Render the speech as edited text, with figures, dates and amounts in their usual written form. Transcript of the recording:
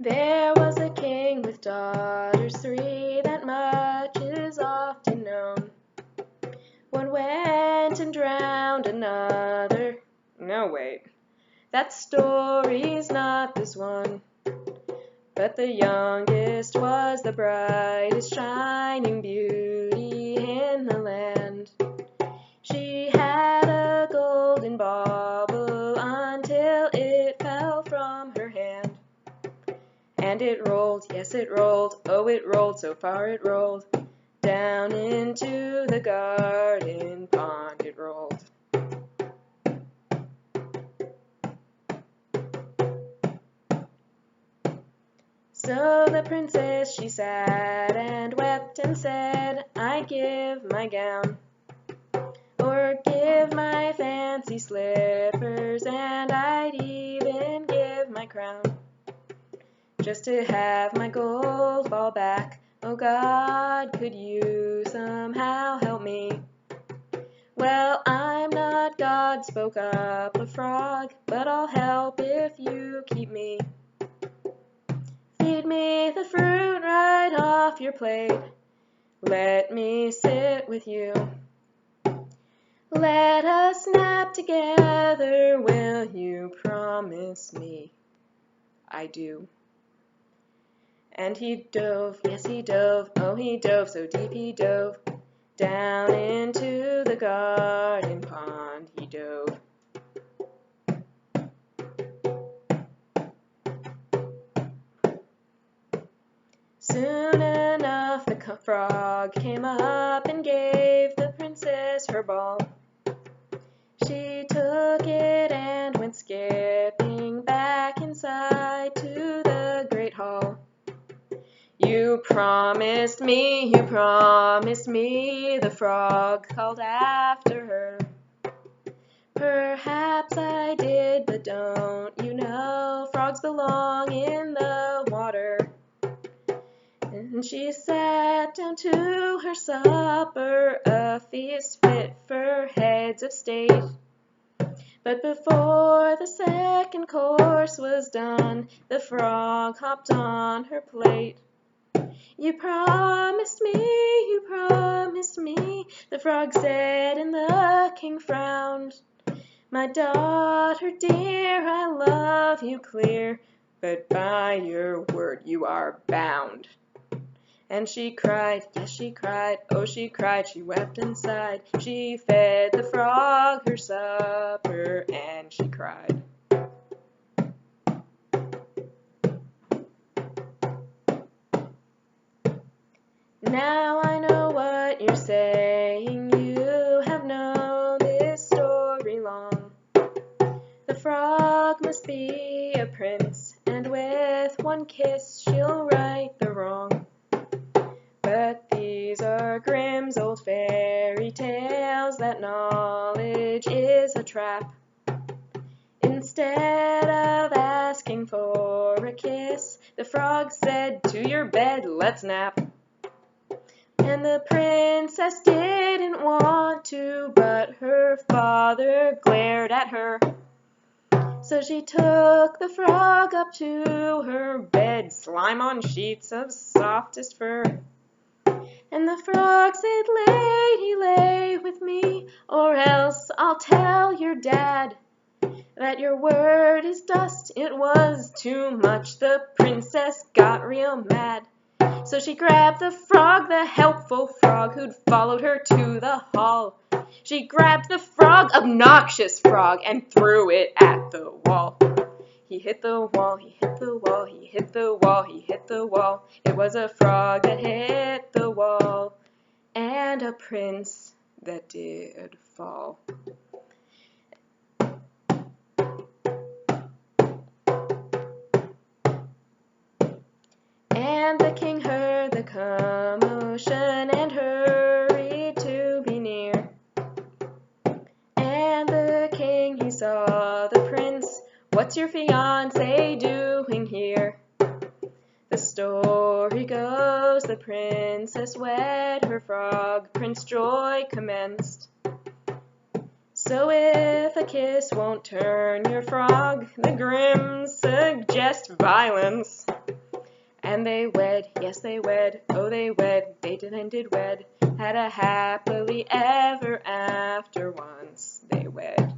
There was a king with daughters three, that much is often known. One went and drowned another. No, wait, that story's not this one. But the youngest was the brightest shining beauty in the land. She had a golden bauble until it fell from her hand. And it rolled, yes it rolled, oh it rolled, so far it rolled, down into the garden pond it rolled. So the princess she sat and wept and said, I give my gown, or give my fancy slippers, and I'd even give my crown, just to have my gold ball back. Oh God, could you somehow help me? Well, I'm not God, spoke up a frog, but I'll help if you keep me. Feed me the fruit right off your plate. Let me sit with you. Let us nap together. Will you promise me? I do. And he dove, yes he dove, oh he dove, so deep he dove, down into the garden pond he dove. Soon enough the frog came up and gave the princess her ball. She took it and went skipping back inside to the great hall. You promised me, the frog called after her. Perhaps I did, but don't you know, frogs belong in the water. And she sat down to her supper, a feast fit for heads of state. But before the second course was done, the frog hopped on her plate. You promised me, the frog said, and the king frowned. My daughter dear, I love you clear, but by your word you are bound. And she cried, yes she cried, oh she cried, she wept and sighed. She fed the frog her supper, and she cried. Now I know what you're saying, you have known this story long. The frog must be a prince, and with one kiss she'll right the wrong. But these are Grimm's old fairy tales, that knowledge is a trap. Instead of asking for a kiss, the frog said, to your bed, let's nap. And the princess didn't want to, but her father glared at her. So she took the frog up to her bed, slime on sheets of softest fur. And the frog said, lady, lay with me, or else I'll tell your dad that your word is dust. It was too much. The princess got real mad. So she grabbed the frog, the helpful frog who'd followed her to the hall. She grabbed the frog, obnoxious frog, and threw it at the wall. He hit the wall, he hit the wall, he hit the wall, he hit the wall. It was a frog that hit the wall, and a prince that did fall. And the king heard the commotion and hurried to be near. And the king, he saw the prince. What's your fiancé doing here? The story goes, the princess wed her frog. Prince Joy commenced. So if a kiss won't turn your frog, the Grimms suggest violence. And they wed, yes they wed, oh they wed, they did wed, had a happily ever after once they wed.